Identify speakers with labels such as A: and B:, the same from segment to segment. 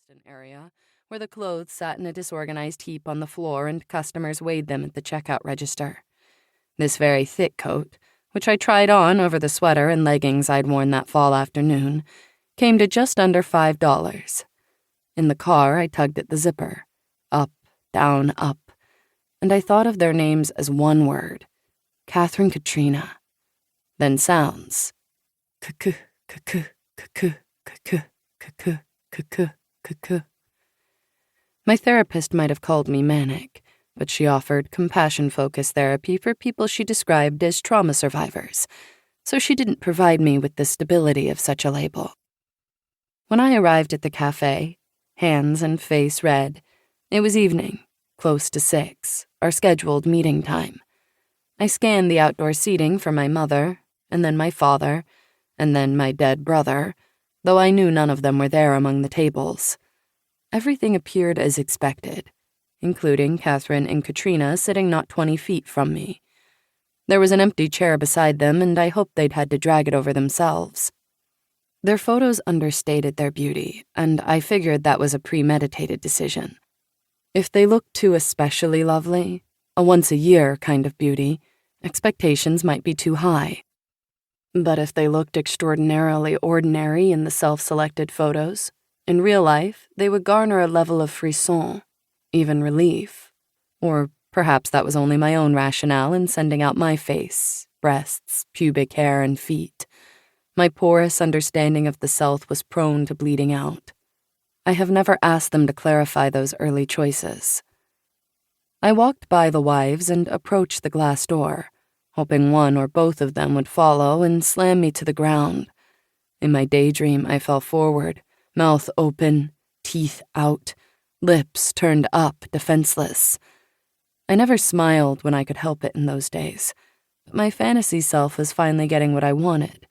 A: assistant area, where the clothes sat in a disorganized heap on the floor and customers weighed them at the checkout register. This very thick coat, which I tried on over the sweater and leggings I'd worn that fall afternoon, came to just under $5. In the car, I tugged at the zipper. Up, down, up. And I thought of their names as one word. Catherine, Katrina. Then sounds. Cuckoo, cuckoo, cuckoo, cuckoo, cuckoo, cuckoo, cuckoo. My therapist might have called me manic, but she offered compassion-focused therapy for people she described as trauma survivors, so she didn't provide me with the stability of such a label. When I arrived at the cafe, hands and face red, it was evening, close to 6, our scheduled meeting time. I scanned the outdoor seating for my mother, and then my father, and then my dead brother, though I knew none of them were there among the tables. Everything appeared as expected, including Catherine and Katrina sitting not 20 feet from me. There was an empty chair beside them, and I hoped they'd had to drag it over themselves. Their photos understated their beauty, and I figured that was a premeditated decision. If they looked too especially lovely, a once-a-year kind of beauty, expectations might be too high. But if they looked extraordinarily ordinary in the self-selected photos, in real life, they would garner a level of frisson, even relief. Or perhaps that was only my own rationale in sending out my face, breasts, pubic hair, and feet. My porous understanding of the self was prone to bleeding out. I have never asked them to clarify those early choices. I walked by the wives and approached the glass door, hoping one or both of them would follow and slam me to the ground. In my daydream, I fell forward, mouth open, teeth out, lips turned up, defenseless. I never smiled when I could help it in those days, but my fantasy self was finally getting what I wanted,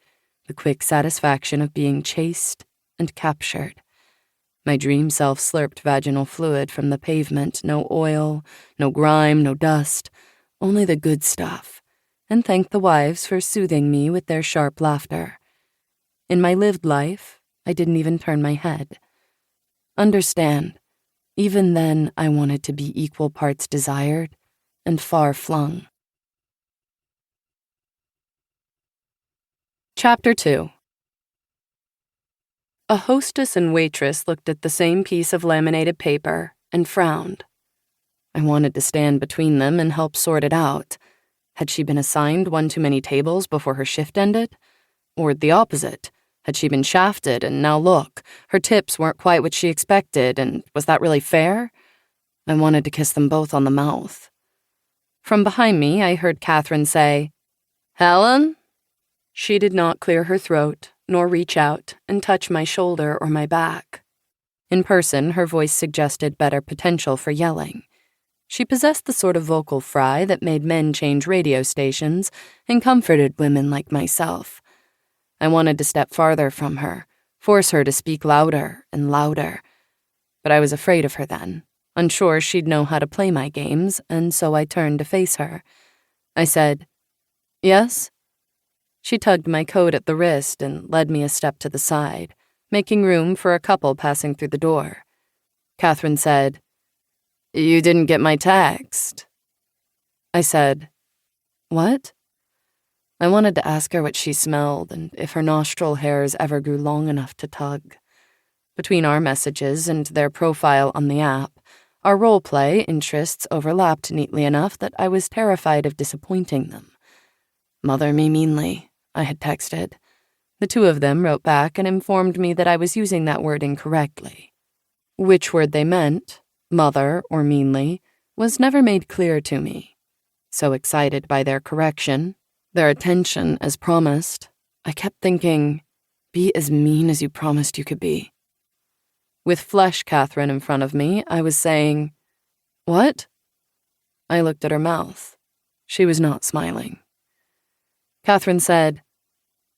A: the quick satisfaction of being chased and captured. My dream self slurped vaginal fluid from the pavement, no oil, no grime, no dust, only the good stuff, and thanked the wives for soothing me with their sharp laughter. In my lived life, I didn't even turn my head. Understand, even then I wanted to be equal parts desired and far-flung. Chapter 2. A hostess and waitress looked at the same piece of laminated paper and frowned. I wanted to stand between them and help sort it out. Had she been assigned one too many tables before her shift ended? Or the opposite? Had she been shafted and now look, her tips weren't quite what she expected, and was that really fair? I wanted to kiss them both on the mouth. From behind me, I heard Catherine say, "Helen?" She did not clear her throat, nor reach out and touch my shoulder or my back. In person, her voice suggested better potential for yelling. She possessed the sort of vocal fry that made men change radio stations and comforted women like myself. I wanted to step farther from her, force her to speak louder and louder. But I was afraid of her then, unsure she'd know how to play my games, and so I turned to face her. I said, "Yes?" She tugged my coat at the wrist and led me a step to the side, making room for a couple passing through the door. Catherine said, "You didn't get my text." I said, "What?" I wanted to ask her what she smelled and if her nostril hairs ever grew long enough to tug. Between our messages and their profile on the app, our role-play interests overlapped neatly enough that I was terrified of disappointing them. "Mother me meanly," I had texted. The two of them wrote back and informed me that I was using that word incorrectly. Which word they meant, mother or meanly, was never made clear to me. So excited by their correction, their attention as promised, I kept thinking, be as mean as you promised you could be. With flesh Catherine in front of me, I was saying, "What?" I looked at her mouth. She was not smiling. Catherine said,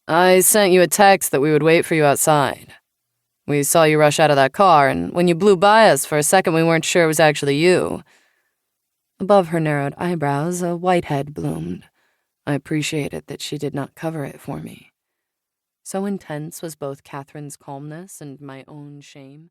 A: "I sent you a text that we would wait for you outside. We saw you rush out of that car, and when you blew by us for a second, we weren't sure it was actually you." Above her narrowed eyebrows, a whitehead bloomed. I appreciated that she did not cover it for me. So intense was both Catherine's calmness and my own shame